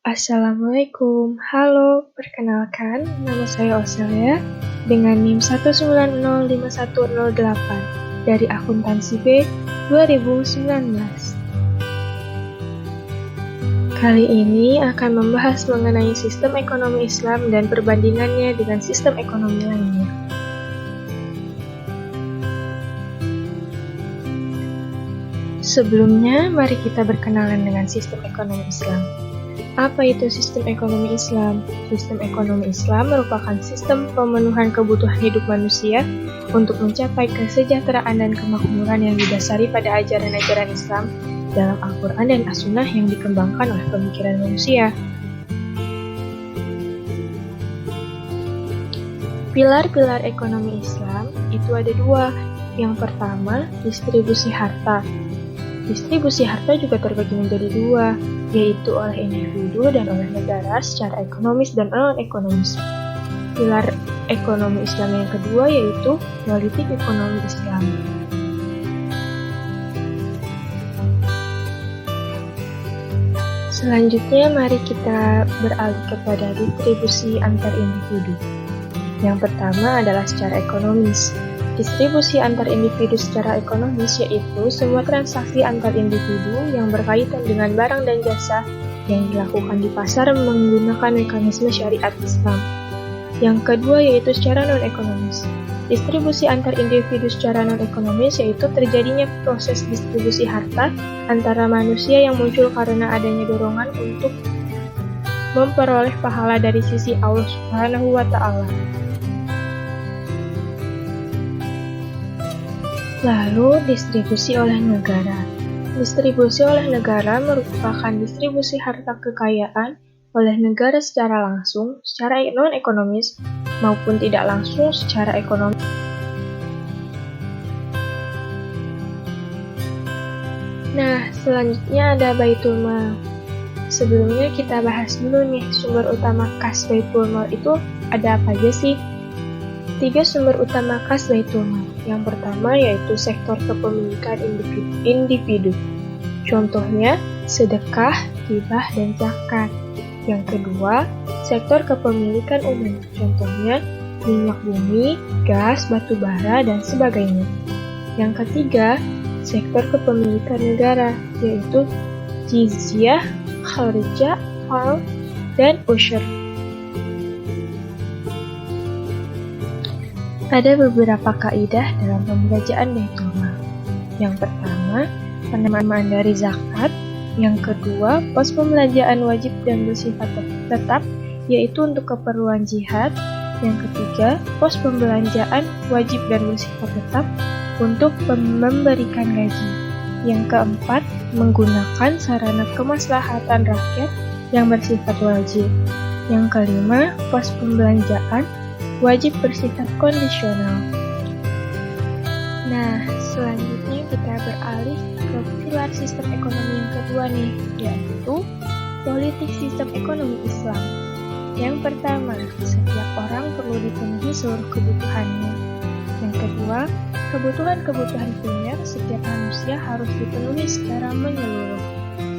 Assalamualaikum, halo, perkenalkan, nama saya Oselia dengan NIM 1905108 dari akuntansi B 2019. Kali ini akan membahas mengenai sistem ekonomi Islam dan perbandingannya dengan sistem ekonomi lainnya. Sebelumnya, mari kita berkenalan dengan sistem ekonomi Islam. Apa itu sistem ekonomi Islam? Sistem ekonomi Islam merupakan sistem pemenuhan kebutuhan hidup manusia untuk mencapai kesejahteraan dan kemakmuran yang didasari pada ajaran-ajaran Islam dalam Al-Quran dan As-Sunnah yang dikembangkan oleh pemikiran manusia. Pilar-pilar ekonomi Islam itu ada dua. Yang pertama, distribusi harta. Distribusi harta juga terbagi menjadi dua, yaitu oleh individu dan oleh negara secara ekonomis dan non-ekonomis. Pilar ekonomi Islam yang kedua yaitu politik ekonomi Islam. Selanjutnya, mari kita beralih kepada distribusi antar individu. Yang pertama adalah secara ekonomis. Distribusi antar individu secara ekonomis yaitu semua transaksi antar individu yang berkaitan dengan barang dan jasa yang dilakukan di pasar menggunakan mekanisme syariat Islam. Yang kedua yaitu secara non-ekonomis. Distribusi antar individu secara non-ekonomis yaitu terjadinya proses distribusi harta antara manusia yang muncul karena adanya dorongan untuk memperoleh pahala dari sisi Allah Subhanahu wa Ta'ala. Lalu, distribusi oleh negara. Distribusi oleh negara merupakan distribusi harta kekayaan oleh negara secara langsung, secara non-ekonomis, maupun tidak langsung secara ekonomi. Nah, selanjutnya ada Baitul Mal. Sebelumnya kita bahas dulu nih, sumber utama kas Baitul Mal itu ada apa aja sih? 3 sumber utama kas Baitul Mal. Yang pertama yaitu sektor kepemilikan individu. Contohnya, sedekah, hibah, dan zakat. Yang kedua, sektor kepemilikan umum. Contohnya, minyak bumi, gas, batu bara, dan sebagainya. Yang ketiga, sektor kepemilikan negara, yaitu jizyah, kharja, fal, dan usyur. Ada beberapa kaidah dalam pembelanjaan Baitul Mal. Yang pertama, penerimaan dari zakat. Yang kedua, pos pembelanjaan wajib dan bersifat tetap, yaitu untuk keperluan jihad. Yang ketiga, pos pembelanjaan wajib dan bersifat tetap untuk memberikan gaji. Yang keempat, menggunakan sarana kemaslahatan rakyat yang bersifat wajib. Yang kelima, pos pembelanjaan wajib bersifat kondisional. Nah, selanjutnya kita beralih ke pilar sistem ekonomi yang kedua nih, yaitu politik sistem ekonomi Islam. Yang pertama, setiap orang perlu dipenuhi seluruh kebutuhannya. Yang kedua, kebutuhan-kebutuhan primer setiap manusia harus dipenuhi secara menyeluruh.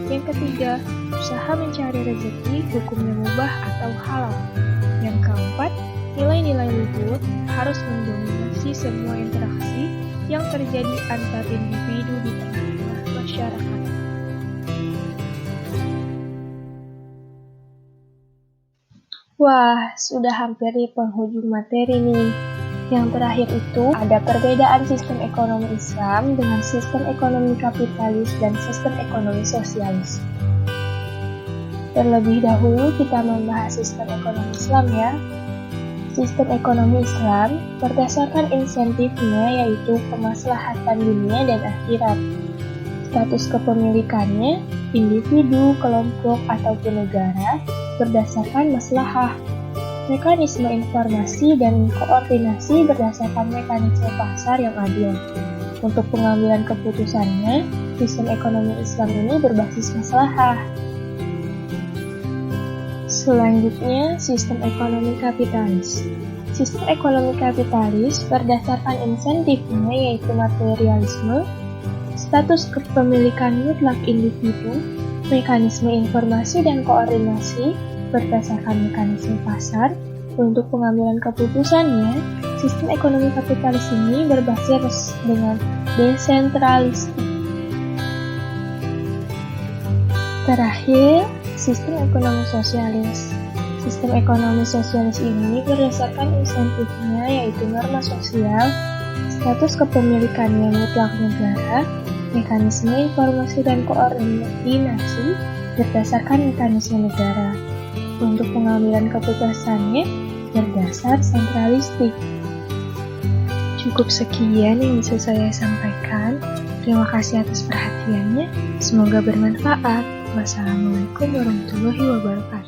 Yang ketiga, usaha mencari rezeki hukumnya mubah atau halal. Yang keempat, nilai-nilai luhur harus mendominasi semua interaksi yang terjadi antar individu di tengah-tengah masyarakat. Wah, sudah hampir di penghujung materi nih. Yang terakhir itu ada perbedaan sistem ekonomi Islam dengan sistem ekonomi kapitalis dan sistem ekonomi sosialis. Terlebih dahulu kita membahas sistem ekonomi Islam ya. Sistem ekonomi Islam berdasarkan insentifnya yaitu kemaslahatan dunia dan akhirat. Status kepemilikannya, individu, kelompok, ataupun negara berdasarkan maslahah. Mekanisme informasi dan koordinasi berdasarkan mekanisme pasar yang adil. Untuk pengambilan keputusannya, sistem ekonomi Islam ini berbasis maslahah. Selanjutnya, sistem ekonomi kapitalis. Sistem ekonomi kapitalis berdasarkan insentifnya yaitu materialisme, status kepemilikan mutlak individu, Mekanisme informasi dan koordinasi berdasarkan mekanisme pasar. Untuk pengambilan keputusannya, sistem ekonomi kapitalis ini berbasis dengan desentralistik. Terakhir, sistem ekonomi sosialis. Sistem ekonomi sosialis ini berdasarkan insentifnya yaitu norma sosial, status kepemilikannya mutlak negara, mekanisme informasi dan koordinasi berdasarkan mekanisme negara. Untuk pengambilan keputusannya berdasar sentralistik. Cukup sekian yang bisa saya sampaikan. Terima kasih atas perhatiannya. Semoga bermanfaat. Wassalamualaikum warahmatullahi wabarakatuh.